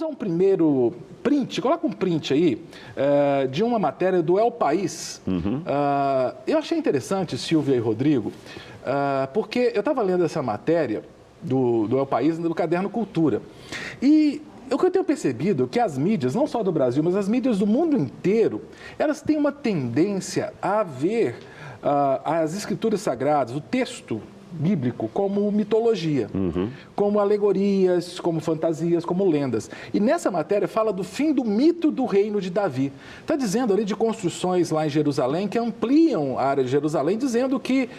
Vamos a um primeiro print, coloca um print aí, de uma matéria do El País. Eu achei interessante, Silvia e Rodrigo, porque eu estava lendo essa matéria do El País no caderno Cultura. E o que eu tenho percebido é que as mídias, não só do Brasil, mas as mídias do mundo inteiro, elas têm uma tendência a ver as escrituras sagradas, o texto bíblico, como mitologia, como alegorias, como fantasias, como lendas. E nessa matéria fala do fim do mito do reino de Davi. Está dizendo ali de construções lá em Jerusalém que ampliam a área de Jerusalém, dizendo que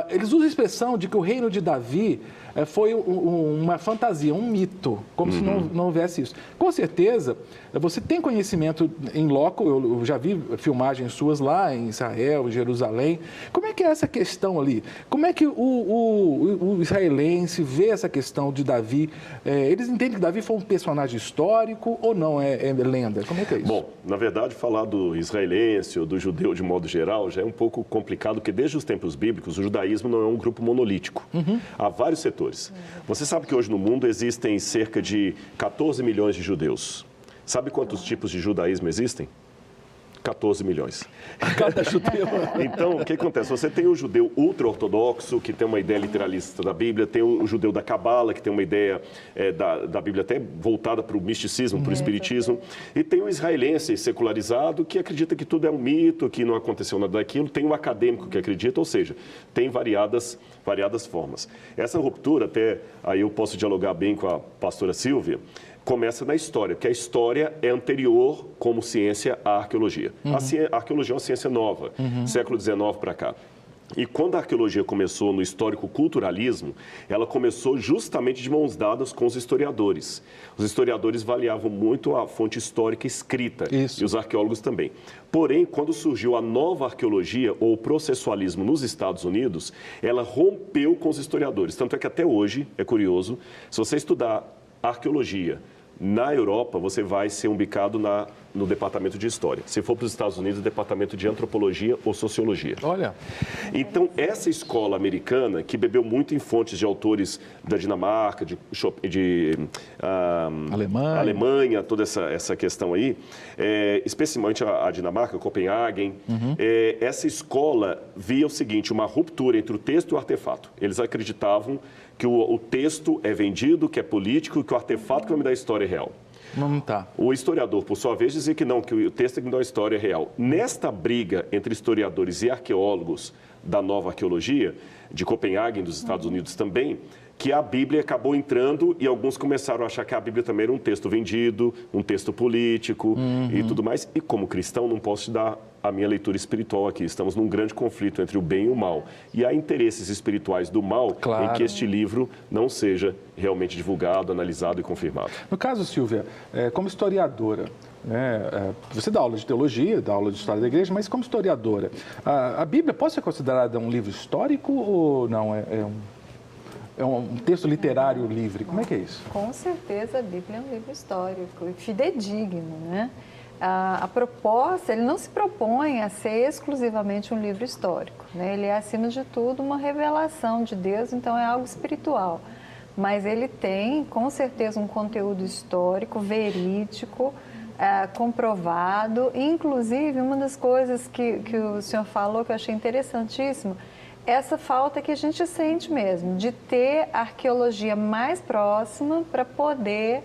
eles usam a expressão de que o reino de Davi foi uma fantasia, um mito, como se não houvesse isso. Com certeza, você tem conhecimento em loco, eu já vi filmagens suas lá em Israel, em Jerusalém. Como é que é essa questão ali? Como é que o israelense vê essa questão de Davi? Eles entendem que Davi foi um personagem histórico ou não? É lenda? Como é que é isso? Bom, na verdade, falar do israelense ou do judeu de modo geral já é um pouco complicado, porque desde os tempos bíblicos o judaísmo não é um grupo monolítico. Há vários setores. Você sabe que hoje no mundo existem cerca de 14 milhões de judeus. Sabe quantos tipos de judaísmo existem? 14 milhões. Cada judeu. Então, o que acontece? Você tem o judeu ultra-ortodoxo, que tem uma ideia literalista da Bíblia, tem o judeu da Cabala, que tem uma ideia da Bíblia até voltada para o misticismo, para o espiritismo, e tem o israelense secularizado, que acredita que tudo é um mito, que não aconteceu nada daquilo, tem o acadêmico que acredita, ou seja, tem variadas formas. Essa ruptura, até aí eu posso dialogar bem com a pastora Silvia, começa na história, porque a história é anterior como ciência à arqueologia. A arqueologia é uma ciência nova, século XIX para cá. E quando a arqueologia começou no histórico-culturalismo, ela começou justamente de mãos dadas com os historiadores. Os historiadores avaliavam muito a fonte histórica escrita, e os arqueólogos também. Porém, quando surgiu a nova arqueologia, ou o processualismo nos Estados Unidos, ela rompeu com os historiadores. Tanto é que até hoje, é curioso, se você estudar arqueologia na Europa, você vai ser umbicado no departamento de História. Se for para os Estados Unidos, departamento de Antropologia ou Sociologia. Olha. Então, essa escola americana, que bebeu muito em fontes de autores da Dinamarca, de Alemanha, toda essa questão aí, especialmente a Dinamarca, Copenhagen, essa escola via o seguinte, uma ruptura entre o texto e o artefato. Eles acreditavam que o texto é vendido, que é político, que o artefato que vai me dar a história é real. O historiador, por sua vez, dizia que não, que o texto é que me dá a história real. Nesta briga entre historiadores e arqueólogos da nova arqueologia, de Copenhague, dos Estados Unidos também, que a Bíblia acabou entrando e alguns começaram a achar que a Bíblia também era um texto vendido, um texto político e tudo mais. E como cristão, não posso te dar a minha leitura espiritual aqui. Estamos num grande conflito entre o bem e o mal. E há interesses espirituais do mal em que este livro não seja realmente divulgado, analisado e confirmado. No caso, Silvia, como historiadora, você dá aula de teologia, dá aula de história da igreja, mas como historiadora, a Bíblia pode ser considerada um livro histórico ou não? É um texto literário livre? Como é que é isso? Com certeza a Bíblia é um livro histórico e fidedigno, né? A proposta, ele não se propõe a ser exclusivamente um livro histórico, né? Ele é, acima de tudo, uma revelação de Deus, então é algo espiritual. Mas ele tem, com certeza, um conteúdo histórico, verídico, comprovado. Inclusive, uma das coisas que o senhor falou que eu achei interessantíssimo, essa falta que a gente sente mesmo, de ter arqueologia mais próxima para poder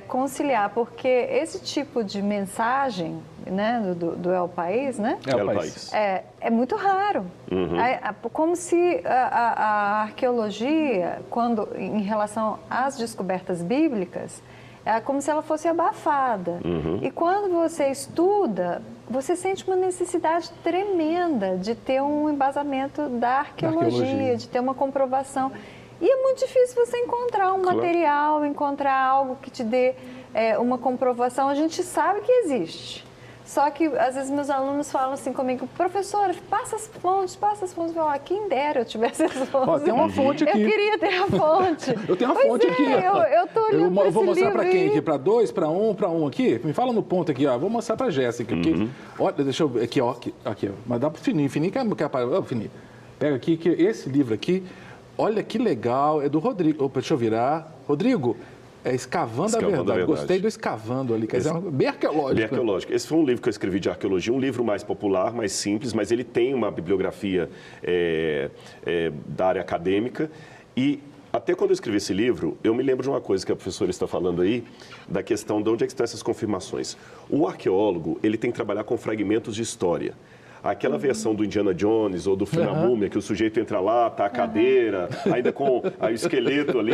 conciliar, porque esse tipo de mensagem, né, do El País, né? El País. É muito raro. Como se a arqueologia, em relação às descobertas bíblicas, é como se ela fosse abafada. E quando você estuda, você sente uma necessidade tremenda de ter um embasamento da arqueologia, de ter uma comprovação. E é muito difícil você encontrar um material, encontrar algo que te dê uma comprovação. A gente sabe que existe. Só que, às vezes, meus alunos falam assim comigo, professora, passa as fontes. Eu falo, quem dera eu tivesse as fontes. Tem uma fonte aqui. Eu queria ter a fonte. Eu tenho uma fonte aqui. Eu estou olhando Eu vou mostrar para quem aqui? Para dois, para um aqui? Me fala no ponto aqui, ó. Vou mostrar para a Jéssica. Olha, deixa eu ver aqui, ó. Aqui, ó. Mas dá para o Fininho. Fininho quer parar. Fininho. Pega aqui, que esse livro aqui, olha que legal. É do Rodrigo. Opa, deixa eu virar. Rodrigo, Escavando a Verdade. Gostei do escavando ali, quer dizer, bem arqueológico. Bem arqueológico. Esse foi um livro que eu escrevi de arqueologia, um livro mais popular, mais simples, mas ele tem uma bibliografia da área acadêmica. E até quando eu escrevi esse livro, eu me lembro de uma coisa que a professora está falando aí, da questão de onde é que estão essas confirmações. O arqueólogo, ele tem que trabalhar com fragmentos de história. Aquela versão do Indiana Jones ou do filme A Múmia, que o sujeito entra lá, tá a cadeira, ainda com o esqueleto ali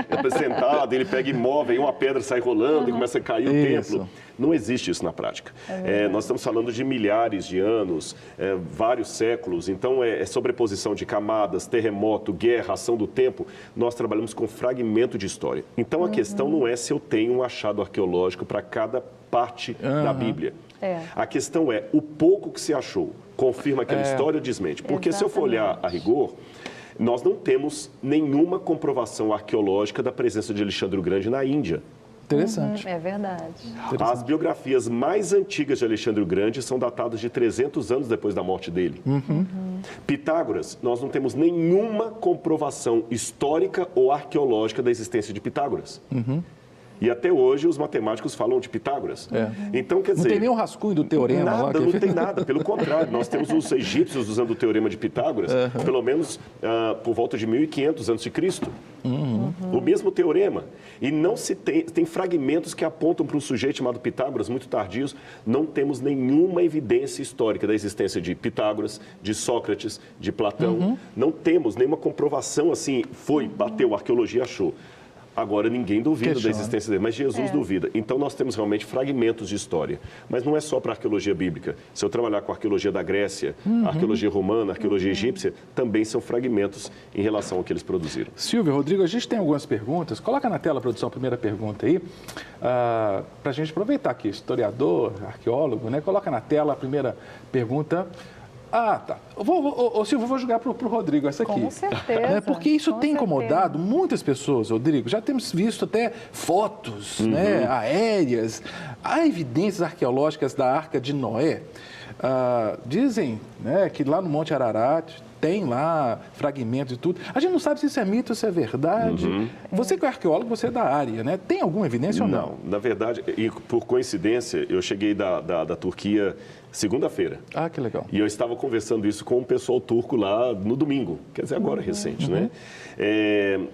representado, ele pega imóvel, aí uma pedra sai rolando e começa a cair o templo. Não existe isso na prática. Nós estamos falando de milhares de anos, vários séculos, então é sobreposição de camadas, terremoto, guerra, ação do tempo. Nós trabalhamos com fragmento de história. Então a questão não é se eu tenho um achado arqueológico para cada parte da Bíblia. A questão é, o pouco que se achou, confirma aquela história ou desmente? Porque se eu for olhar a rigor, nós não temos nenhuma comprovação arqueológica da presença de Alexandre o Grande na Índia. Interessante. É verdade. As biografias mais antigas de Alexandre o Grande são datadas de 300 anos depois da morte dele. Pitágoras, nós não temos nenhuma comprovação histórica ou arqueológica da existência de Pitágoras. E até hoje os matemáticos falam de Pitágoras. Então, quer dizer... Não tem nenhum rascunho do teorema nada, lá? Não tem nada, pelo contrário. Nós temos os egípcios usando o teorema de Pitágoras, pelo menos por volta de 1500 a.C. O mesmo teorema. E não se tem fragmentos que apontam para um sujeito chamado Pitágoras, muito tardios. Não temos nenhuma evidência histórica da existência de Pitágoras, de Sócrates, de Platão. Não temos nenhuma comprovação assim, bateu, a arqueologia achou. Agora, ninguém duvida da existência dele, mas Jesus duvida. Então, nós temos realmente fragmentos de história. Mas não é só para a arqueologia bíblica. Se eu trabalhar com a arqueologia da Grécia, a arqueologia romana, a arqueologia egípcia, também são fragmentos em relação ao que eles produziram. Silvio, Rodrigo, a gente tem algumas perguntas. Coloca na tela, produção, a primeira pergunta aí, para a gente aproveitar aqui, historiador, arqueólogo, né? Coloca na tela a primeira pergunta. Tá. Silvio, eu vou jogar para o Rodrigo essa aqui. Com certeza. Porque isso tem incomodado muitas pessoas, Rodrigo. Já temos visto até fotos aéreas. Há evidências arqueológicas da Arca de Noé. Dizem que lá no Monte Ararat tem lá fragmentos e tudo. A gente não sabe se isso é mito, se é verdade. Você que é arqueólogo, você é da área, né? Tem alguma evidência ou não? Não, na verdade, e por coincidência, eu cheguei da Turquia segunda-feira. Que legal. E eu estava conversando isso com o pessoal turco lá no domingo, quer dizer, agora recente, né?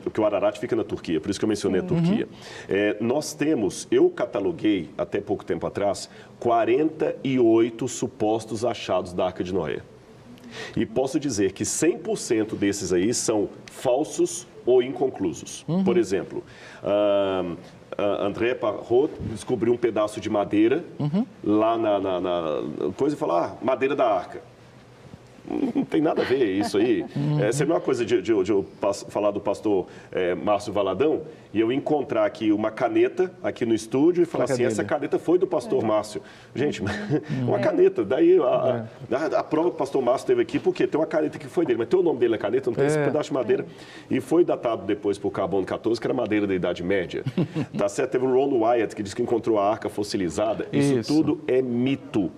Porque o Ararat fica na Turquia, por isso que eu mencionei a Turquia. Nós temos, eu cataloguei, até pouco tempo atrás, 48 supostos achados da Arca de Noé. E posso dizer que 100% desses aí são falsos ou inconclusos. Por exemplo, André Parrot descobriu um pedaço de madeira lá na coisa e falou, madeira da arca. Não tem nada a ver isso aí. Seria uma coisa de eu falar do pastor Márcio Valadão e eu encontrar aqui uma caneta aqui no estúdio e falar assim, essa caneta foi do pastor Márcio. Gente, uma caneta. Daí a prova que o pastor Márcio teve aqui, porque tem uma caneta que foi dele, mas tem o nome dele na caneta, não tem esse pedaço de madeira. E foi datado depois por carbono 14, que era madeira da Idade Média. Tá certo? Teve o Ron Wyatt, que disse que encontrou a arca fossilizada. Isso tudo é mito.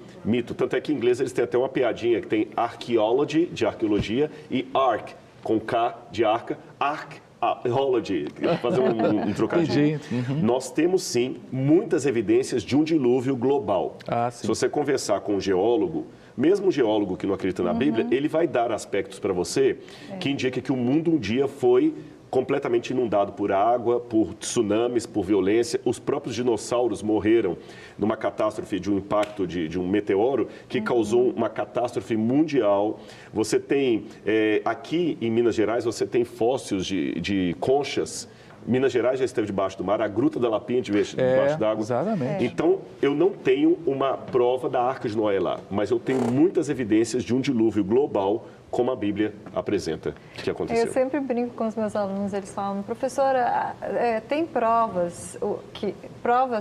Tanto é que em inglês eles têm até uma piadinha que tem archaeology, de arqueologia, e ark, com K de arca, archaeology, fazer um trocadilho. Nós temos, sim, muitas evidências de um dilúvio global. Se você conversar com um geólogo, mesmo um geólogo que não acredita na Bíblia, ele vai dar aspectos para você que indica que o mundo um dia foi completamente inundado por água, por tsunamis, por violência. Os próprios dinossauros morreram numa catástrofe de um impacto de um meteoro que causou uma catástrofe mundial. Você tem, aqui em Minas Gerais, você tem fósseis de conchas. Minas Gerais já esteve debaixo do mar, a Gruta da Lapinha debaixo d'água. Exatamente. Então, eu não tenho uma prova da Arca de Noé lá, mas eu tenho muitas evidências de um dilúvio global, como a Bíblia apresenta que aconteceu. Eu sempre brinco com os meus alunos, eles falam, professora, tem provas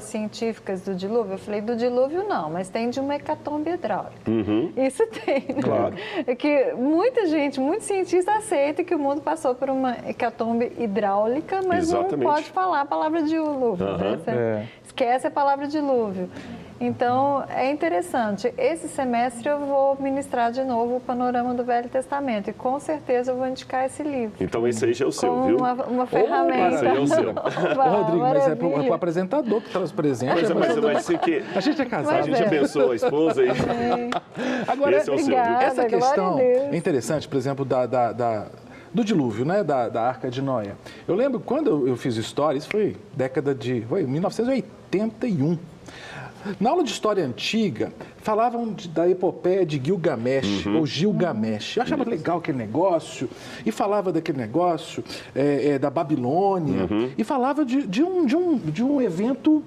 científicas do dilúvio? Eu falei, do dilúvio não, mas tem de uma hecatombe hidráulica. Isso tem, né? Claro. É que muita gente, muitos cientistas aceitam que o mundo passou por uma hecatombe hidráulica, mas não pode falar a palavra dilúvio. Né? Esquece essa é a palavra dilúvio. Então, é interessante. Esse semestre eu vou ministrar de novo o panorama do Velho Testamento e com certeza eu vou indicar esse livro. Então esse aí já é o seu, como viu? uma ferramenta. Esse aí é o seu. Ô, Rodrigo, mas é pro apresentador que traz o presente. Mas vai ser que... A gente é casado. A gente abençoa a esposa aí. Agora, Esse é o seu, viu? Obrigada, essa questão glória a Deus. é interessante, por exemplo, do dilúvio, né? Da Arca de Noé. Eu lembro quando eu fiz história, isso foi foi 1981. Na aula de história antiga, falavam da epopeia de Gilgamesh, ou Gilgamesh. Eu achava legal aquele negócio, e falava daquele negócio da Babilônia, e falava de um evento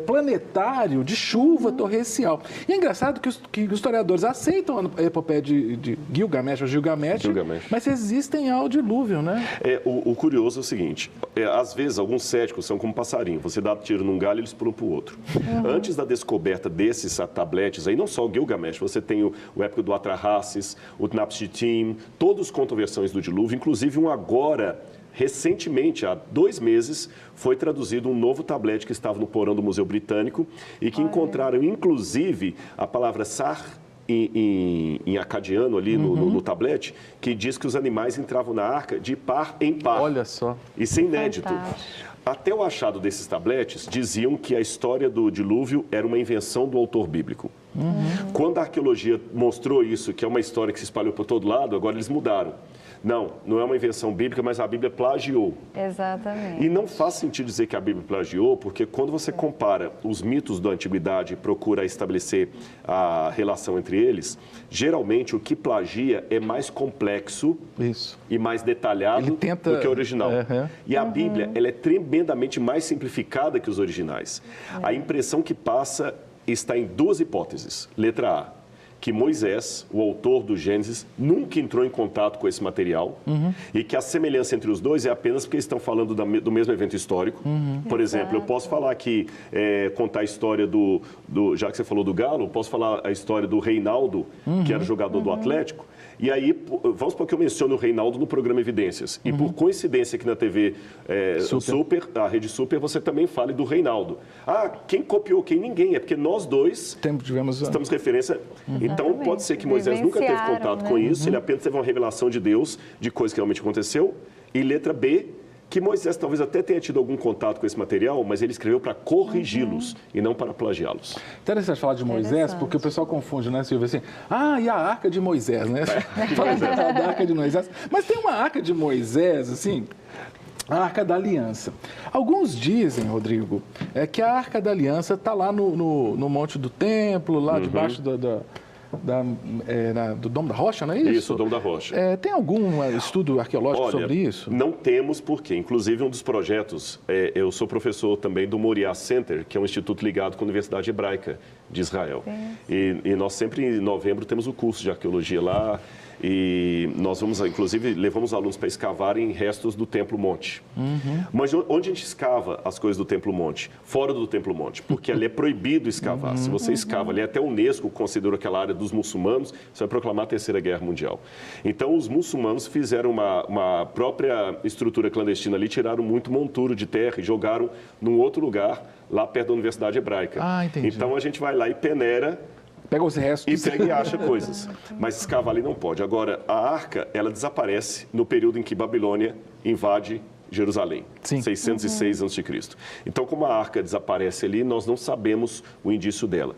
planetário de chuva torrencial. E é engraçado que os historiadores aceitam a epopeia de Gilgamesh ou Gilgamesh, mas existem ao dilúvio, né? O curioso é o seguinte, às vezes alguns céticos são como passarinho, você dá tiro num galho e eles pulam para o outro. Antes da descoberta desses tabletes, aí não só o Gilgamesh, você tem o épico do Atrahasis, o Tnapshtim, todos contam versões do dilúvio, inclusive um agora... Recentemente, há 2 meses, foi traduzido um novo tablete que estava no porão do Museu Britânico e que encontraram, inclusive, a palavra sar em acadiano ali no tablete, que diz que os animais entravam na arca de par em par. Olha só. Isso é inédito. Fantástico. Até o achado desses tabletes, diziam que a história do dilúvio era uma invenção do autor bíblico. Quando a arqueologia mostrou isso, que é uma história que se espalhou por todo lado, agora eles mudaram. Não é uma invenção bíblica, mas a Bíblia plagiou. Exatamente. E não faz sentido dizer que a Bíblia plagiou, porque quando você compara os mitos da antiguidade e procura estabelecer a relação entre eles, geralmente o que plagia é mais complexo e mais detalhado do que o original. E a Bíblia, ela é tremendamente mais simplificada que os originais. A impressão que passa está em 2 hipóteses. Letra A, que Moisés, o autor do Gênesis, nunca entrou em contato com esse material e que a semelhança entre os dois é apenas porque estão falando do mesmo evento histórico. Por exemplo, eu posso falar aqui, contar a história já que você falou do Galo, posso falar a história do Reinaldo, que era jogador do Atlético. E aí, vamos supor que eu menciono o Reinaldo no programa Evidências. E por coincidência aqui na TV Super, a Rede Super, você também fale do Reinaldo. Quem copiou quem? Ninguém. É porque nós dois estamos referência. Então, pode ser que Moisés nunca teve contato com isso, ele apenas teve uma revelação de Deus, de coisa que realmente aconteceu. E letra B, que Moisés talvez até tenha tido algum contato com esse material, mas ele escreveu para corrigi-los e não para plagiá-los. Interessante falar de Moisés, porque o pessoal confunde, né, Silvia? Assim, e a Arca de Moisés, né? Fala da Arca de Moisés. Mas tem uma Arca de Moisés, assim, a Arca da Aliança. Alguns dizem, Rodrigo, que a Arca da Aliança está lá no Monte do Templo, lá debaixo do Domo da Rocha, não é isso? Isso, o Domo da Rocha. Tem algum estudo arqueológico sobre isso? Não temos porque, inclusive um dos projetos, eu sou professor também do Moriah Center, que é um instituto ligado com a Universidade Hebraica de Israel. E nós sempre em novembro temos o curso de arqueologia lá. E nós levamos alunos para escavarem restos do Templo Monte. Mas onde a gente escava as coisas do Templo Monte? Fora do Templo Monte, porque ali é proibido escavar. Se você escava ali, até a Unesco considerou aquela área dos muçulmanos, você vai proclamar a Terceira Guerra Mundial. Então, os muçulmanos fizeram uma própria estrutura clandestina ali, tiraram muito monturo de terra e jogaram num outro lugar, lá perto da Universidade Hebraica. Entendi. Então, a gente vai lá e peneira, pega os restos. E pega e acha coisas. Mas escavar ali não pode. Agora, a arca, ela desaparece no período em que Babilônia invade Jerusalém, 606 a.C. Então, como a arca desaparece ali, nós não sabemos o indício dela.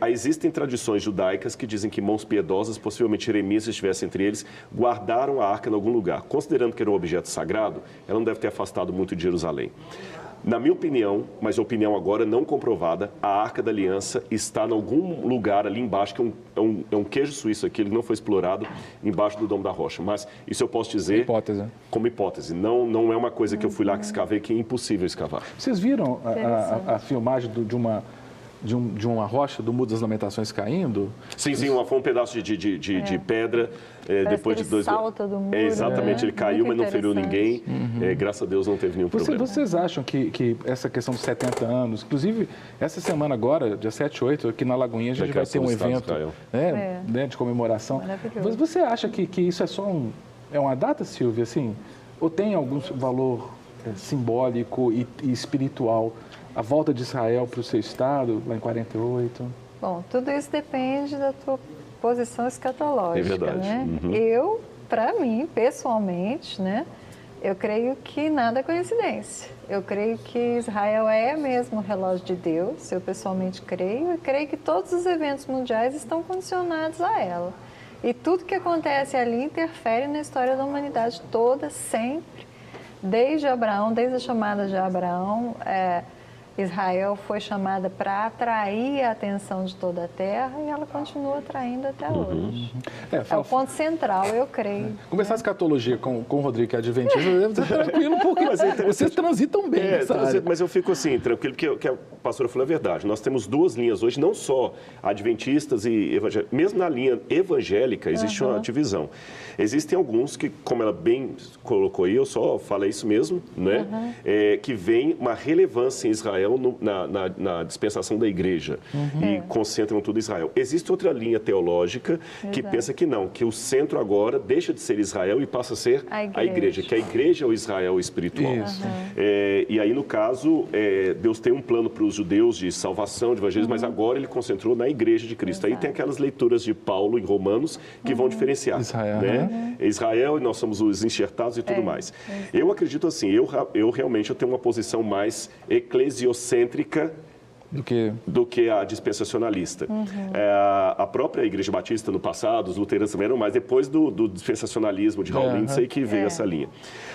Existem tradições judaicas que dizem que mãos piedosas, possivelmente Jeremias, se estivesse entre eles, guardaram a arca em algum lugar. Considerando que era um objeto sagrado, ela não deve ter afastado muito de Jerusalém. Na minha opinião, mas opinião agora não comprovada, a Arca da Aliança está em algum lugar ali embaixo, que é um queijo suíço aqui, ele não foi explorado, embaixo do Domo da Rocha. Mas isso eu posso dizer como hipótese. Não é uma coisa que eu fui lá que escavei, que é impossível escavar. Vocês viram a filmagem de uma rocha do Muro das Lamentações caindo? Sim, foi um pedaço de pedra. Depois de 2 anos. Salta do muro. Exatamente, ele caiu, mas não feriu ninguém. Graças a Deus não teve nenhum problema. Vocês acham que essa questão dos 70 anos, inclusive essa semana agora, dia 7 e 8, aqui na Lagoinha, a gente vai ter um evento de comemoração. Você acha que isso é só uma data, Silvia, assim? Ou tem algum valor simbólico e espiritual, a volta de Israel para o seu estado, lá em 48? Bom, tudo isso depende da tua posição escatológica, É verdade. né? Uhum. Para mim, pessoalmente, né, eu creio que nada é coincidência. Eu creio que Israel é mesmo o relógio de Deus, eu pessoalmente creio, e creio que todos os eventos mundiais estão condicionados a ela. E tudo que acontece ali interfere na história da humanidade toda, sempre. Desde Abraão, desde a chamada de Abraão, Israel foi chamada para atrair a atenção de toda a terra e ela continua atraindo até hoje. É o ponto central, eu creio. Conversar escatologia com o Rodrigo, que é adventista, deve ser tranquilo, porque vocês transitam bem. Mas eu fico assim, tranquilo, porque o que a pastora falou é verdade. Nós temos duas linhas hoje, não só adventistas e evangélicos. Mesmo na linha evangélica existe uma divisão. Existem alguns que, como ela bem colocou aí, eu só falei isso mesmo, né? Que vem uma relevância em Israel na dispensação da igreja e concentram tudo em Israel. Existe outra linha teológica que pensa que não, que o centro agora deixa de ser Israel e passa a ser a igreja, que a igreja é o Israel espiritual. E aí, no caso, Deus tem um plano para os judeus de salvação, de evangelismo, mas agora ele concentrou na igreja de Cristo. Aí tem aquelas leituras de Paulo em Romanos que vão diferenciar. Israel, né? Israel, e nós somos os enxertados e tudo mais. Eu acredito assim, eu realmente tenho uma posição mais eclesiocêntrica do que a dispensacionalista. A própria Igreja Batista no passado, os luteranos também eram mais depois do dispensacionalismo de Raul Lindsay que veio essa linha.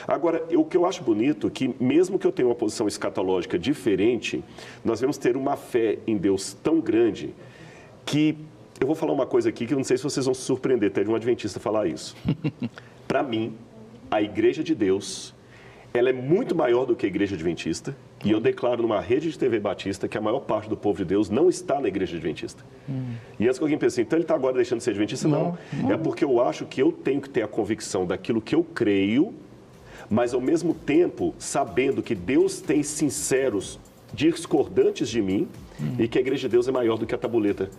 Agora, o que eu acho bonito é que mesmo que eu tenha uma posição escatológica diferente, nós vamos ter uma fé em Deus tão grande que eu vou falar uma coisa aqui que eu não sei se vocês vão se surpreender até de um adventista falar isso. Para mim, a Igreja de Deus, ela é muito maior do que a Igreja Adventista. E eu declaro numa rede de TV batista que a maior parte do povo de Deus não está na Igreja Adventista. E antes que alguém pense assim, então ele está agora deixando de ser adventista? Não. É porque eu acho que eu tenho que ter a convicção daquilo que eu creio, mas ao mesmo tempo sabendo que Deus tem sinceros discordantes de mim e que a Igreja de Deus é maior do que a tabuleta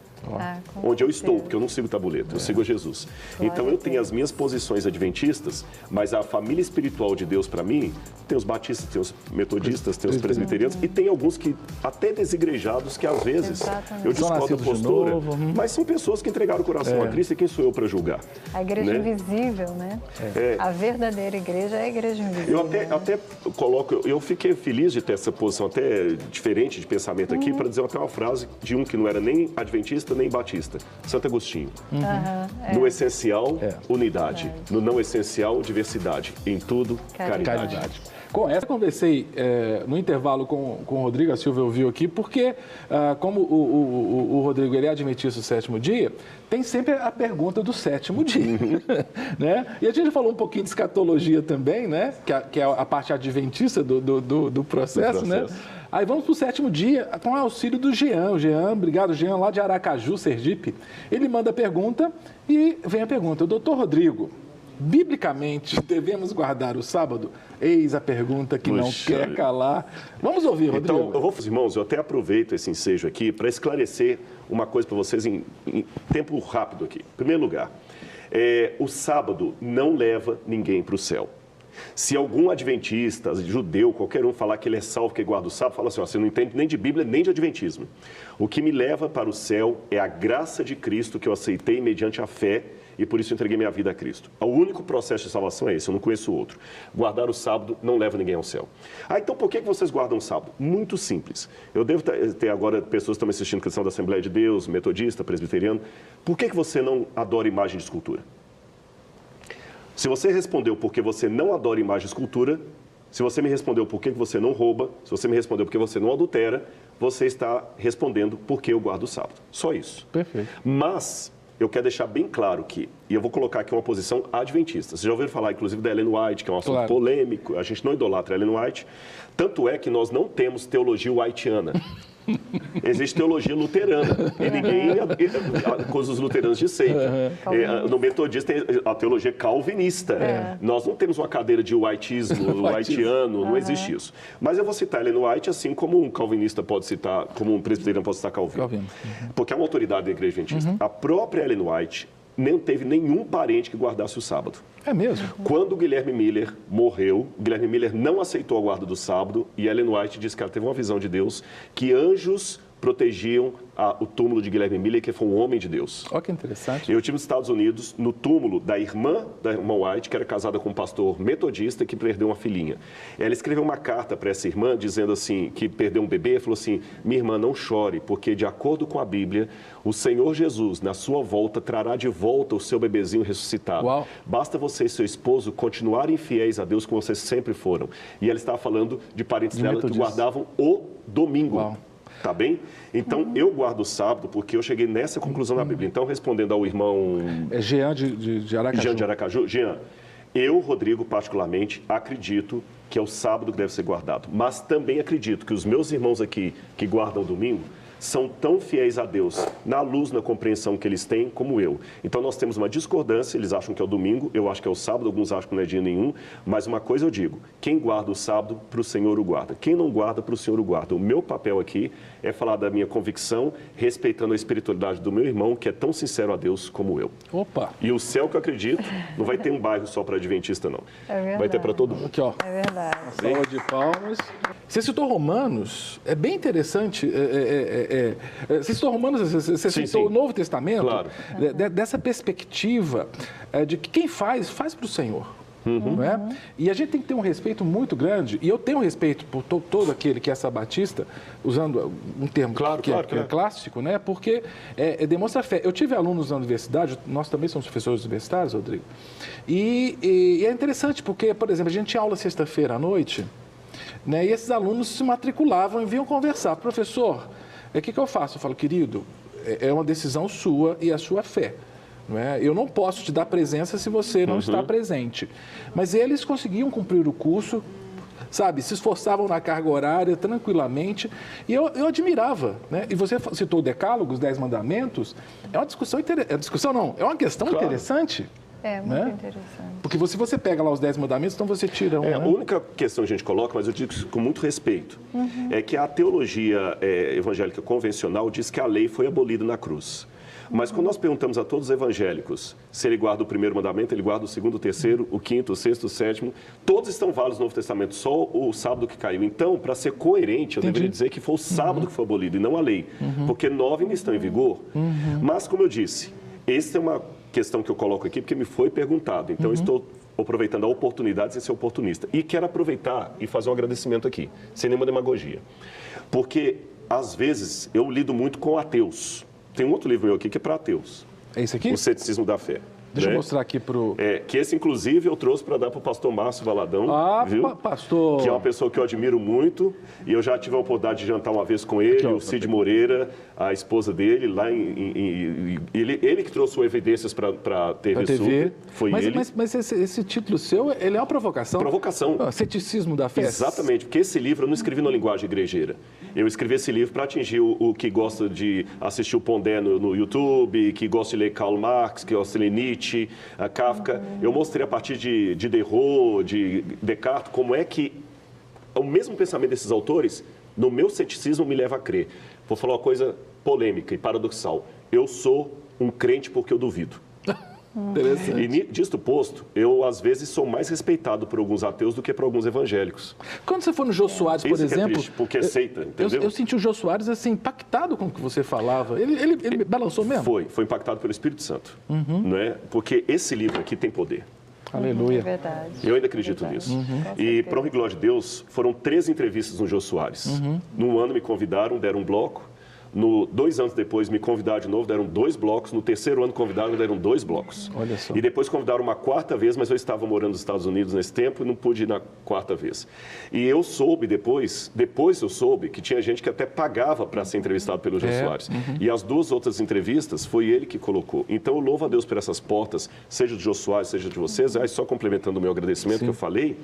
onde eu estou, porque eu não sigo tabuleta, eu sigo a Jesus. Então eu tenho as minhas posições adventistas, mas a família espiritual de Deus para mim, tem os batistas, tem os metodistas, tem os presbiterianos e tem alguns que até desigrejados que às vezes eu discordo da postura, mas são pessoas que entregaram o coração a Cristo e quem sou eu para julgar? A igreja invisível, né? A verdadeira igreja é a igreja invisível. Eu até coloco, eu fiquei feliz de ter essa posição até diferente de pensamento aqui, para dizer até uma frase de um que não era nem adventista nem batista, Santo Agostinho. No essencial, unidade. No não essencial, diversidade. Em tudo, caridade. Com essa, conversei no intervalo com o Rodrigo, a Silvia ouviu aqui, porque como o Rodrigo ele é adventista do sétimo dia, tem sempre a pergunta do sétimo dia. Né? E a gente falou um pouquinho de escatologia também, né? Que é a parte adventista do processo, né? Aí vamos para o sétimo dia, com o auxílio do Jean. O Jean, obrigado, Jean, lá de Aracaju, Sergipe. Ele manda a pergunta e vem a pergunta. Doutor Rodrigo, biblicamente, devemos guardar o sábado? Eis a pergunta que não quer calar. Vamos ouvir, Rodrigo. Então, eu vou, irmãos, eu até aproveito esse ensejo aqui para esclarecer uma coisa para vocês em tempo rápido aqui. Em primeiro lugar, o sábado não leva ninguém para o céu. Se algum adventista, judeu, qualquer um falar que ele é salvo, que guarda o sábado, fala assim, você não entende nem de Bíblia, nem de adventismo. O que me leva para o céu é a graça de Cristo que eu aceitei mediante a fé e por isso entreguei minha vida a Cristo. O único processo de salvação é esse, eu não conheço outro. Guardar o sábado não leva ninguém ao céu. Então por que vocês guardam o sábado? Muito simples. Eu devo ter agora pessoas que estão me assistindo que são da Assembleia de Deus, metodista, presbiteriano. Por que você não adora imagem de escultura? Se você respondeu porque você não adora imagem e escultura, se você me respondeu por que você não rouba, se você me respondeu porque você não adultera, você está respondendo porque eu guardo o sábado. Só isso. Perfeito. Mas eu quero deixar bem claro que, e eu vou colocar aqui uma posição adventista. Vocês já ouviram falar, inclusive, da Ellen White, que é um assunto polêmico. A gente não idolatra a Ellen White. Tanto é que nós não temos teologia whiteana. Existe teologia luterana e ninguém acusa os luteranos de seita. No metodista tem a teologia calvinista. Nós não temos uma cadeira de whiteismo, whiteano, não existe isso. Mas eu vou citar Ellen White assim como um calvinista pode citar, como um presbiteriano pode citar Calvino. Porque é uma autoridade da igreja adventista. A própria Ellen White não teve nenhum parente que guardasse o sábado. É mesmo? Quando o Guilherme Miller morreu, o Guilherme Miller não aceitou a guarda do sábado e Ellen White disse que ela teve uma visão de Deus que anjos protegiam o túmulo de Guilherme Miller, que foi um homem de Deus. Olha que interessante. Eu estive nos Estados Unidos, no túmulo da irmã White, que era casada com um pastor metodista que perdeu uma filhinha. Ela escreveu uma carta para essa irmã, dizendo assim, que perdeu um bebê, e falou assim, minha irmã, não chore, porque de acordo com a Bíblia, o Senhor Jesus, na sua volta, trará de volta o seu bebezinho ressuscitado. Uau. Basta você e seu esposo continuarem fiéis a Deus como vocês sempre foram. E ela estava falando de parentes dela que guardavam o domingo. Uau. Tá bem? Então, eu guardo o sábado porque eu cheguei nessa conclusão na Bíblia. Então, respondendo ao irmão... É Jean de Aracaju. Jean de Aracaju. Jean, eu, Rodrigo, particularmente, acredito que é o sábado que deve ser guardado. Mas também acredito que os meus irmãos aqui que guardam o domingo são tão fiéis a Deus, na luz, na compreensão que eles têm, como eu. Então, nós temos uma discordância, eles acham que é o domingo, eu acho que é o sábado, alguns acham que não é dia nenhum, mas uma coisa eu digo, quem guarda o sábado, para o Senhor o guarda. Quem não guarda, para o Senhor o guarda. O meu papel aqui é falar da minha convicção, respeitando a espiritualidade do meu irmão, que é tão sincero a Deus como eu. Opa! E o céu que eu acredito, não vai ter um bairro só para adventista, não. É verdade. Vai ter para todo mundo. Aqui, ó. É verdade. Salva de palmas. Você citou Romanos, é bem interessante. Você citou Romanos, você citou o Novo Testamento, claro. Dessa perspectiva de que quem faz para o Senhor. Não é? E a gente tem que ter um respeito muito grande, e eu tenho um respeito por todo aquele que é sabatista, usando um termo que é clássico, né? Porque demonstra fé. Eu tive alunos na universidade, nós também somos professores universitários, Rodrigo, e é interessante porque, por exemplo, a gente tinha aula sexta-feira à noite, né? E esses alunos se matriculavam e vinham conversar. Professor, o que eu faço? Eu falo, querido, é uma decisão sua e a sua fé. Não é? Eu não posso te dar presença se você não está presente. Mas eles conseguiam cumprir o curso, sabe? Se esforçavam na carga horária tranquilamente. E eu admirava. Né? E você citou o Decálogo, os 10 Mandamentos. É uma discussão interessante. É uma questão interessante. É, muito interessante. Porque se você pega lá os 10 mandamentos, então você tira um... A única questão que a gente coloca, mas eu digo isso com muito respeito, é que a teologia evangélica convencional diz que a lei foi abolida na cruz. Mas quando nós perguntamos a todos os evangélicos se ele guarda o primeiro mandamento, ele guarda o segundo, o terceiro, o quinto, o sexto, o sétimo, todos estão válidos no Novo Testamento, só o sábado que caiu. Então, para ser coerente, eu deveria dizer que foi o sábado que foi abolido e não a lei, porque 9 ainda estão em vigor. Mas, como eu disse, essa é uma questão que eu coloco aqui porque me foi perguntado. Então, eu estou aproveitando a oportunidade sem ser oportunista. E quero aproveitar e fazer um agradecimento aqui, sem nenhuma demagogia. Porque, às vezes, eu lido muito com ateus. Tem um outro livro meu aqui que é para ateus. É esse aqui? O Ceticismo da Fé. Deixa eu mostrar aqui para o... Que esse, inclusive, eu trouxe para dar para o pastor Márcio Valadão. Viu? Pastor... Que é uma pessoa que eu admiro muito. E eu já tive a oportunidade de jantar uma vez com ele, aqui, o Cid Moreira, a esposa dele, lá ele que trouxe o Evidências para a TV Super. Foi ele. Mas esse título seu, ele é uma provocação? Provocação. Ceticismo da Fé. Exatamente, porque esse livro eu não escrevi na linguagem igrejeira. Eu escrevi esse livro para atingir o que gosta de assistir o Pondé no YouTube, que gosta de ler Karl Marx, que gosta de ler Nietzsche, a Kafka. Eu mostrei a partir de Diderot, de Descartes, como é que o mesmo pensamento desses autores, no meu ceticismo, me leva a crer. Vou falar uma coisa polêmica e paradoxal. Eu sou um crente porque eu duvido. Interessante. E disto posto, eu às vezes sou mais respeitado por alguns ateus do que por alguns evangélicos. Quando você for no Jô Soares, por exemplo... É triste, porque é seita, entendeu? Eu senti o Jô Soares assim, impactado com o que você falava. Ele balançou mesmo? Foi impactado pelo Espírito Santo. Não é? Porque esse livro aqui tem poder. Aleluia. É verdade. Eu ainda acredito nisso. E, para honra e glória de Deus, foram 3 entrevistas no Jô Soares. Num ano me convidaram, deram um bloco. 2 anos depois me convidaram de novo, deram 2 blocos. No 3º ano convidaram, deram 2 blocos. Olha só. E depois convidaram uma 4ª vez, mas eu estava morando nos Estados Unidos nesse tempo e não pude ir na 4ª vez. E eu soube depois eu soube que tinha gente que até pagava para ser entrevistado pelo Jô Soares. E as 2 outras entrevistas foi ele que colocou. Então eu louvo a Deus por essas portas, seja do Jô Soares, seja de vocês. Só complementando o meu agradecimento que eu falei,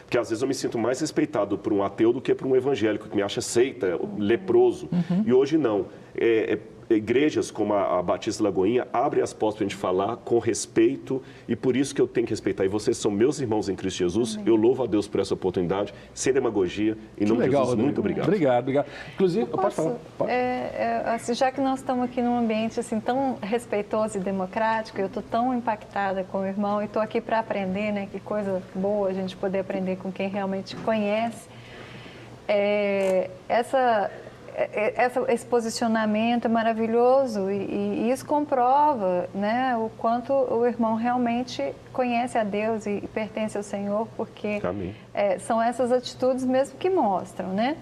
porque às vezes eu me sinto mais respeitado por um ateu do que por um evangélico que me acha seita, leproso. E hoje não. igrejas como a Batista Lagoinha abrem as portas para a gente falar com respeito, e por isso que eu tenho que respeitar. E vocês são meus irmãos em Cristo Jesus. Amém. Eu louvo a Deus por essa oportunidade, sem demagogia. Em nome de Jesus, Rodrigo. Muito obrigado. Obrigado. Inclusive, pode falar. Pode. Assim, já que nós estamos aqui num ambiente assim, tão respeitoso e democrático, eu estou tão impactada com o irmão e estou aqui para aprender, né? Que coisa boa a gente poder aprender com quem realmente conhece. Esse posicionamento é maravilhoso e isso comprova, né, o quanto o irmão realmente conhece a Deus e pertence ao Senhor, porque são essas atitudes mesmo que mostram, né?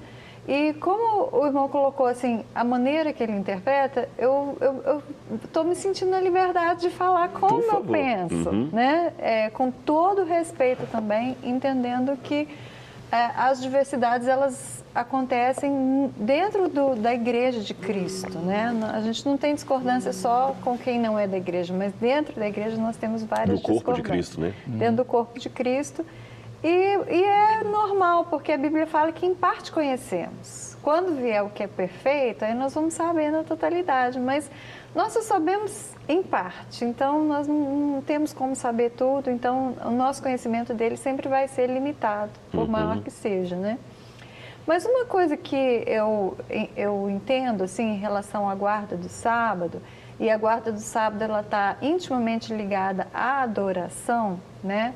E como o irmão colocou assim, a maneira que ele interpreta, eu estou me sentindo na liberdade de falar como eu penso, né? Com todo respeito também, entendendo que as diversidades, elas acontecem dentro da igreja de Cristo, né? A gente não tem discordância só com quem não é da igreja, mas dentro da igreja nós temos várias discordâncias. Do corpo de Cristo, né? Dentro do corpo de Cristo. E é normal, porque a Bíblia fala que em parte conhecemos. Quando vier o que é perfeito, aí nós vamos saber na totalidade, mas nós só sabemos em parte, então nós não temos como saber tudo, então o nosso conhecimento dele sempre vai ser limitado, por maior que seja, né? Mas uma coisa que eu entendo, assim, em relação à guarda do sábado, e a guarda do sábado, ela está intimamente ligada à adoração, né?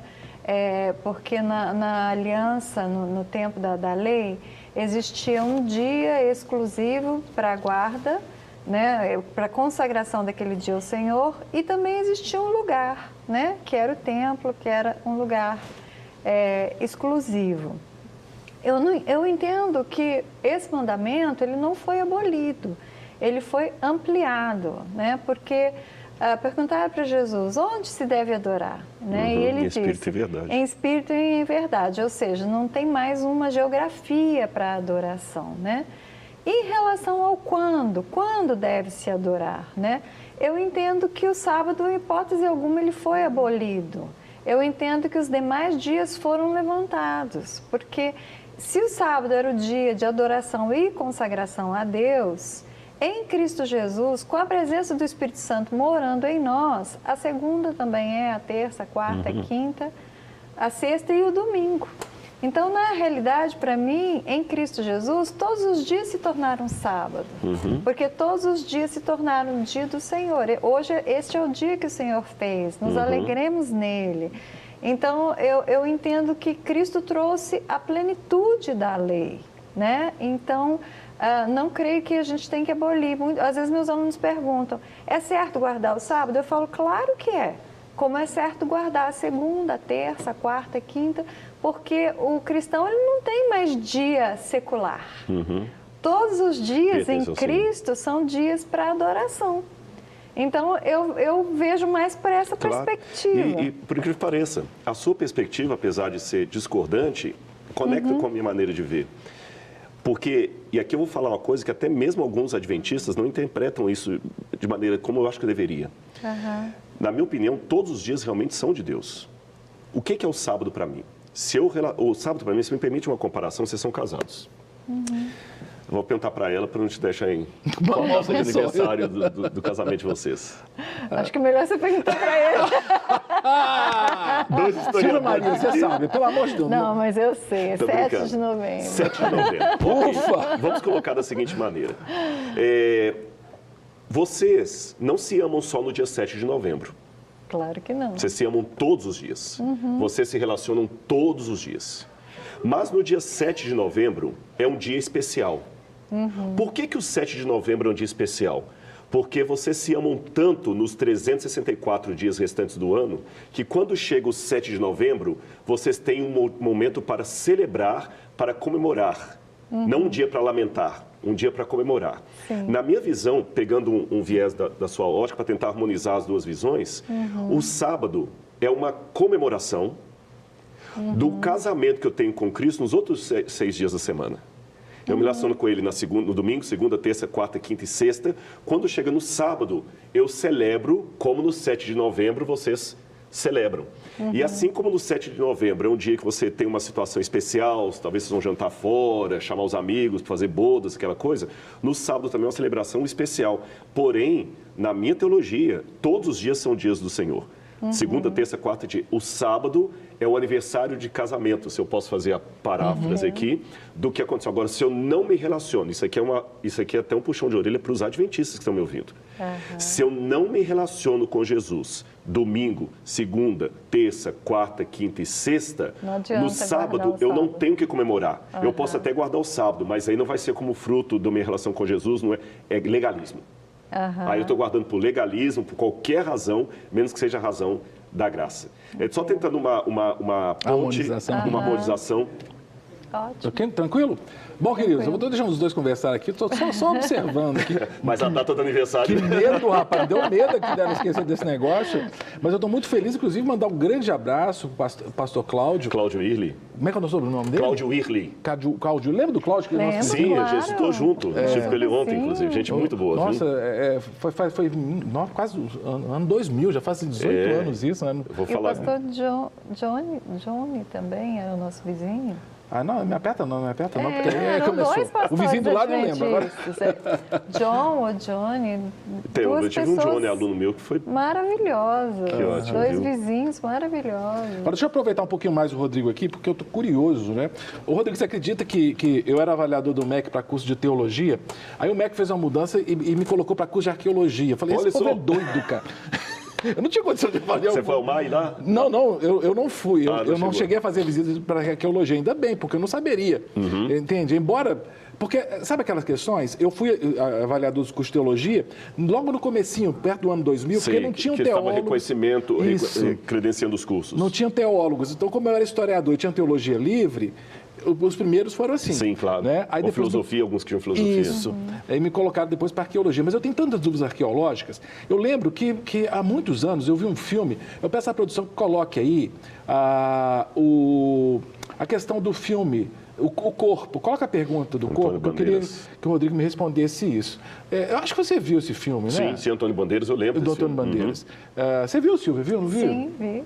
Porque na aliança, no tempo da lei, existia um dia exclusivo para a guarda, né? Para a consagração daquele dia ao Senhor, e também existia um lugar, né? Que era o templo, que era um lugar exclusivo. Eu entendo que esse mandamento ele não foi abolido, ele foi ampliado, né? Porque perguntaram para Jesus onde se deve adorar, né? E ele disse, em espírito e verdade. Em espírito e em verdade, ou seja, não tem mais uma geografia para a adoração, né? E em relação ao quando deve se adorar, né? Eu entendo que o sábado, em hipótese alguma, ele foi abolido. Eu entendo que os demais dias foram levantados, porque se o sábado era o dia de adoração e consagração a Deus, em Cristo Jesus, com a presença do Espírito Santo morando em nós, a segunda também é a terça, a quarta, a quinta, a sexta e o domingo. Então, na realidade, para mim, em Cristo Jesus, todos os dias se tornaram sábado, porque todos os dias se tornaram o dia do Senhor. Hoje, este é o dia que o Senhor fez, nos alegremos nele. Então, eu entendo que Cristo trouxe a plenitude da lei, né? Então, não creio que a gente tem que abolir. Às vezes meus alunos perguntam, é certo guardar o sábado? Eu falo, claro que é. Como é certo guardar a segunda, a terça, a quarta, a quinta, porque o cristão ele não tem mais dia secular. Todos os dias em Cristo são dias para adoração. Então, eu vejo mais por essa perspectiva. E por incrível que pareça, a sua perspectiva, apesar de ser discordante, conecta com a minha maneira de ver. Porque, e aqui eu vou falar uma coisa que até mesmo alguns adventistas não interpretam isso de maneira como eu acho que deveria. Na minha opinião, todos os dias realmente são de Deus. O que é o sábado para mim? O sábado para mim, se me permite uma comparação, vocês são casados. Eu vou perguntar para ela para não te deixar em qual é o aniversário do casamento de vocês. Acho que é melhor você perguntar para ele. Dois Silvia Maria, você sabe, pelo amor de Deus. Não, mas eu sei, é 7 de novembro. 7 de novembro. Ufa! Vamos colocar da seguinte maneira. Vocês não se amam só no dia 7 de novembro. Claro que não. Vocês se amam todos os dias. Vocês se relacionam todos os dias. Mas no dia 7 de novembro é um dia especial. Por que o 7 de novembro é um dia especial? Porque vocês se amam tanto nos 364 dias restantes do ano, que quando chega o 7 de novembro, vocês têm um momento para celebrar, para comemorar. Não um dia para lamentar, um dia para comemorar. Sim. Na minha visão, pegando um viés da sua ótica, para tentar harmonizar as duas visões, o sábado é uma comemoração do casamento que eu tenho com Cristo nos outros 6 dias da semana. Eu me relaciono com ele no domingo, segunda, terça, quarta, quinta e sexta. Quando chega no sábado, eu celebro, como no 7 de novembro vocês celebram. E assim como no 7 de novembro é um dia que você tem uma situação especial, talvez vocês vão jantar fora, chamar os amigos, fazer bodas, aquela coisa, no sábado também é uma celebração especial. Porém, na minha teologia, todos os dias são dias do Senhor. Segunda, terça, quarta dia. O sábado é o aniversário de casamento, se eu posso fazer a paráfrase aqui, do que aconteceu. Agora, se eu não me relaciono, isso aqui é até um puxão de orelha para os adventistas que estão me ouvindo. Se eu não me relaciono com Jesus, domingo, segunda, terça, quarta, quinta e sexta, no sábado eu não tenho que comemorar. Eu posso até guardar o sábado, mas aí não vai ser como fruto da minha relação com Jesus, não é? É legalismo. Aí eu estou guardando por legalismo, por qualquer razão, menos que seja a razão da graça. É só tentando uma ponte, uma harmonização. Ótimo. Tranquilo? Bom, queridos, eu vou deixar os dois conversar aqui, estou só observando aqui. Mas a data do aniversário... Que medo, rapaz, deu medo aqui dela esquecer desse negócio. Mas eu estou muito feliz, inclusive, mandar um grande abraço para o pastor Cláudio. Cláudio Irli. Como é que é o sobrenome dele? Cláudio Irli. Cláudio, lembra do Cláudio? Lembro, Sim, claro. a gente estou junto. Estive com ele ontem, inclusive. Gente muito boa, Nossa, viu? foi quase ano 2000, já faz 18 anos isso, né? Vou E falar... o pastor Johnny também é o nosso vizinho? Ah, não me aperta não, porque Eram começou. dois pastores O vizinho do lado não lembra. Agora... John ou Johnny, Eu tive um Johnny, aluno meu, que foi... maravilhoso. Que ótimo, Dois viu? vizinhos maravilhosos. Agora, deixa eu aproveitar um pouquinho mais o Rodrigo aqui, porque eu estou curioso, né? O Rodrigo, você acredita que eu era avaliador do MEC para curso de teologia? Aí o MEC fez uma mudança e me colocou para curso de arqueologia. Eu falei, Olha esse povo só. é doido, cara. Eu não tinha condição de fazer Você foi ao MAI lá? Não, eu não fui. Eu não chegou. cheguei a fazer visitas para arqueologia, ainda bem, porque eu não saberia. Entende? Embora... Porque, sabe aquelas questões? Eu fui avaliador do curso de teologia logo no comecinho, perto do ano 2000, porque não tinha um teólogo. Reconhecimento, credenciando os cursos. Não tinha teólogos. Então, como eu era historiador e tinha teologia livre, os primeiros foram assim. Sim, claro. Né? Aí Ou depois filosofia, alguns que tinham filosofia. Isso. Aí me colocaram depois para arqueologia. Mas eu tenho tantas dúvidas arqueológicas. Eu lembro que há muitos anos eu vi um filme, eu peço à produção que coloque aí a questão do filme, o corpo. Coloca a pergunta do corpo, que eu queria que o Rodrigo me respondesse isso. Eu acho que você viu esse filme, né? Sim, Antônio Bandeiras, eu lembro. Do Antônio Bandeiras. Você viu, Silvia? Viu, não viu? Sim, vi.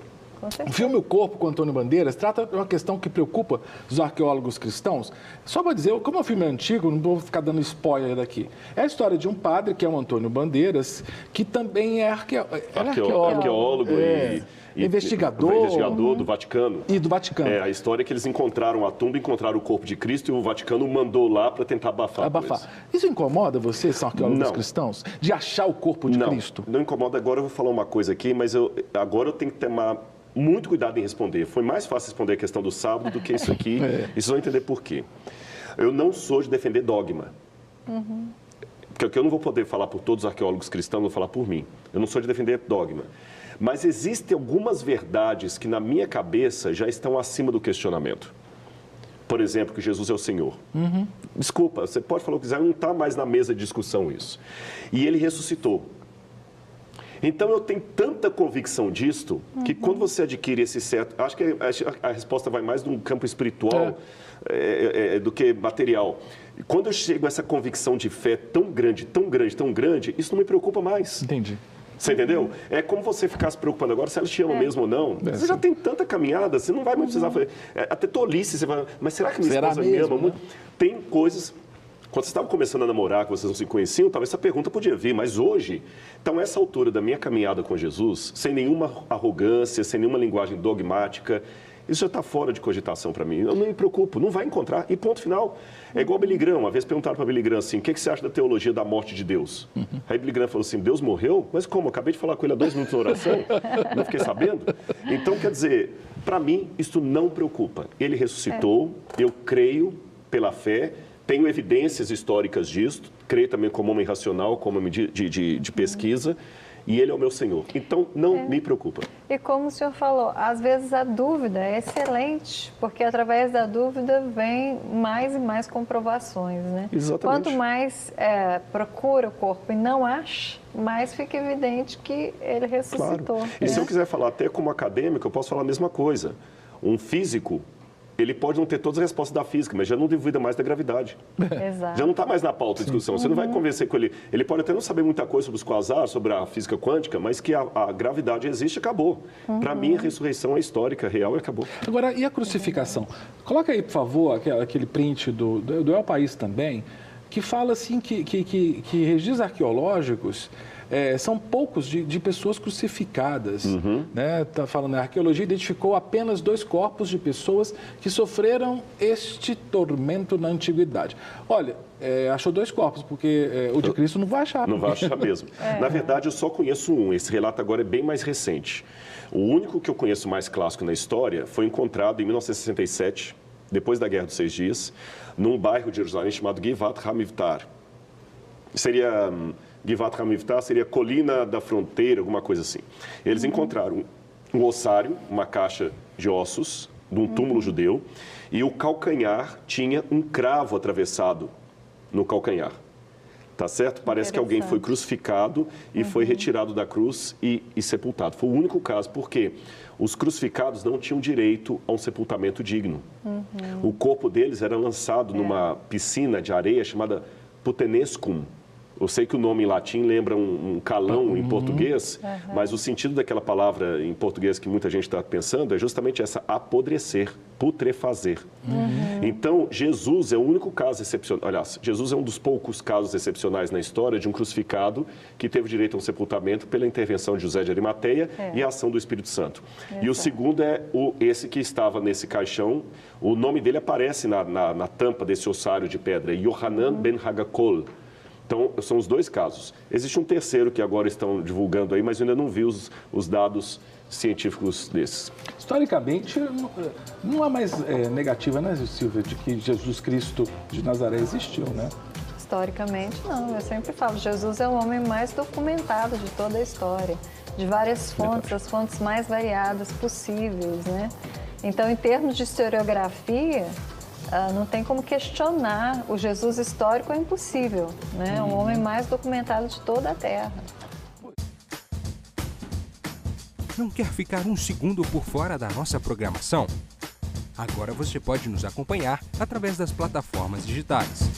O filme O Corpo, com Antônio Bandeiras, trata de uma questão que preocupa os arqueólogos cristãos. Só para dizer, como o filme é antigo, não vou ficar dando spoiler daqui. É a história de um padre, que é o Antônio Bandeiras, que também é arqueólogo e investigador do Vaticano. E do Vaticano. É a história que eles encontraram a tumba, encontraram o corpo de Cristo e o Vaticano mandou lá para tentar abafar. Isso incomoda vocês, são arqueólogos cristãos, de achar o corpo de Cristo? Não incomoda. Agora eu vou falar uma coisa aqui, mas agora eu tenho que tomar muito cuidado em responder. Foi mais fácil responder a questão do sábado do que isso aqui. E vocês vão entender por quê. Eu não sou de defender dogma. Porque eu não vou poder falar por todos os arqueólogos cristãos, vou falar por mim. Eu não sou de defender dogma. Mas existem algumas verdades que, na minha cabeça, já estão acima do questionamento. Por exemplo, que Jesus é o Senhor. Desculpa, você pode falar o que quiser, não está mais na mesa de discussão isso. E Ele ressuscitou. Então, eu tenho tanta convicção disto, que quando você adquire esse certo... Acho que a resposta vai mais de um campo espiritual do que material. Quando eu chego a essa convicção de fé tão grande, tão grande, tão grande, isso não me preocupa mais. Entendi. Você entendeu? É como você ficar se preocupando agora se ela te ama mesmo ou não. Você já tem tanta caminhada, você não vai mais precisar fazer... até tolice, você vai... Mas será que minha esposa me ama muito? Tem coisas... Quando vocês estavam começando a namorar, que vocês não se conheciam, talvez essa pergunta podia vir, mas hoje, então essa altura da minha caminhada com Jesus, sem nenhuma arrogância, sem nenhuma linguagem dogmática, isso já está fora de cogitação para mim. Eu não me preocupo, não vai encontrar, e ponto final. É igual Billy Graham, uma vez perguntaram para Billy Graham assim, o que você acha da teologia da morte de Deus? Aí Billy Graham falou assim, Deus morreu? Mas como? Eu acabei de falar com ele há 2 minutos na oração, não fiquei sabendo? Então, quer dizer, para mim, isso não preocupa. Ele ressuscitou, eu creio pela fé, tenho evidências históricas disso, creio também como homem racional, como homem de pesquisa, e Ele é o meu Senhor. Então, não me preocupa. E como o senhor falou, às vezes a dúvida é excelente, porque através da dúvida vem mais e mais comprovações, né? Exatamente. Quanto mais procura o corpo e não acha, mais fica evidente que Ele ressuscitou. Claro. E se eu quiser falar até como acadêmico, eu posso falar a mesma coisa. Um físico... ele pode não ter todas as respostas da física, mas já não duvida mais da gravidade. Exato. Já não está mais na pauta de discussão. Você não vai convencer com ele. Ele pode até não saber muita coisa sobre os quasares, sobre a física quântica, mas que a gravidade existe, acabou. Para mim, a ressurreição é histórica, real e acabou. Agora, e a crucificação? Coloca aí, por favor, aquele print do El País também, que fala assim que registros arqueológicos são poucos de pessoas crucificadas. Né? Tá falando, a arqueologia identificou apenas 2 corpos de pessoas que sofreram este tormento na antiguidade. Olha, achou 2 corpos, porque o de Cristo não vai achar. Não vai achar mesmo. Na verdade, eu só conheço um. Esse relato agora é bem mais recente. O único que eu conheço mais clássico na história foi encontrado em 1967, depois da Guerra dos 6 Dias, num bairro de Jerusalém chamado Givat HaMivtar. Seria... Givat HaMivtar seria colina da fronteira, alguma coisa assim. Eles encontraram um ossário, uma caixa de ossos, de um túmulo judeu, e o calcanhar tinha um cravo atravessado no calcanhar. Tá certo? Parece que alguém foi crucificado e foi retirado da cruz e sepultado. Foi o único caso, porque os crucificados não tinham direito a um sepultamento digno. O corpo deles era lançado numa piscina de areia chamada Putenescum. Eu sei que o nome em latim lembra um calão em português, mas o sentido daquela palavra em português que muita gente está pensando é justamente essa, apodrecer, putrefazer. Então, Jesus é o único caso excepcional, aliás, Jesus é um dos poucos casos excepcionais na história de um crucificado que teve direito a um sepultamento pela intervenção de José de Arimateia e a ação do Espírito Santo. E o segundo é esse que estava nesse caixão, o nome dele aparece na tampa desse ossário de pedra, Yohanan ben Hagakol. Então, são os 2 casos. Existe um terceiro que agora estão divulgando aí, mas eu ainda não vi os dados científicos desses. Historicamente, não há mais negativa, né, Silvia, de que Jesus Cristo de Nazaré existiu, né? Historicamente, não. Eu sempre falo, Jesus é o homem mais documentado de toda a história, de várias fontes, as fontes mais variadas possíveis, né? Então, em termos de historiografia, não tem como questionar o Jesus histórico, é impossível, né? O homem mais documentado de toda a Terra. Não quer ficar um segundo por fora da nossa programação? Agora você pode nos acompanhar através das plataformas digitais.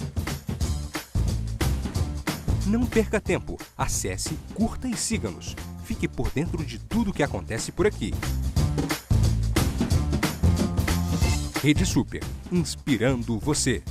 Não perca tempo, acesse, curta e siga-nos. Fique por dentro de tudo o que acontece por aqui. Rede Super, inspirando você.